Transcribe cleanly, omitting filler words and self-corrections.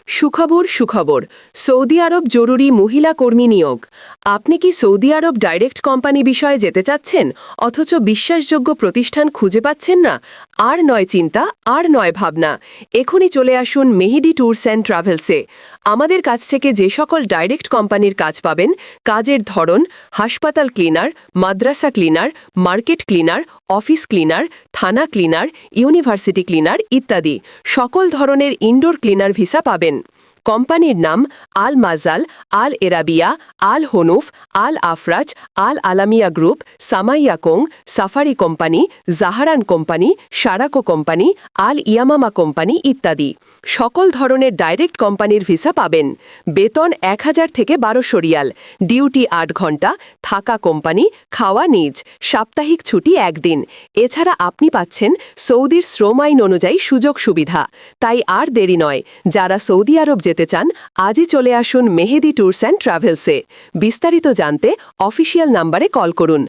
সুখবর সৌদি আরব জরুরি মহিলা কর্মী নিয়োগ। আপনি কি সৌদি আরব ডাইরেক্ট কোম্পানি বিষয়ে যেতে চাচ্ছেন অথচ বিশ্বাসযোগ্য প্রতিষ্ঠান খুঁজে পাচ্ছেন না? আর নয় চিন্তা, আর নয় ভাবনা, এখনই চলে আসুন মেহেদি ট্যুরস অ্যান্ড ট্রাভেলসে। আমাদের কাছ থেকে যে সকল ডাইরেক্ট কোম্পানির কাজ পাবেন, কাজের ধরন হাসপাতাল ক্লিনার, মাদ্রাসা cleaner, market cleaner, office cleaner, থানা ক্লিনার, ইউনিভার্সিটি ক্লিনার ইত্যাদি সকল ধরনের ইনডোর ক্লিনার ভিসা পাবেন। কোম্পানির নাম Al Majal, Al Arabia, Al Hanouf, Al Afraz, Al Alamiya group, Samaiya co, Safari company, Zahran company, Saraco company, Al Yamama company ইত্যাদি সকল ধরনের ডাইরেক্ট কোম্পানির ভিসা পাবেন। বেতন 1000 থেকে 1200 রিয়াল, ডিউটি 8 ঘন্টা, থাকা কোম্পানি, খাওয়া নিজ, সাপ্তাহিক ছুটি 1 দিন। এছাড়া আপনি পাচ্ছেন সৌদির শ্রম আইন অনুযায়ী সুযোগ সুবিধা। তাই আর দেরি নয়, যারা সৌদি আরব যেতে চান আজই চলে আসুন মেহেদি ট্যুরস অ্যান্ড ট্রাভেলসে। বিস্তারিত জানতে অফিসিয়াল নাম্বারে কল করুন।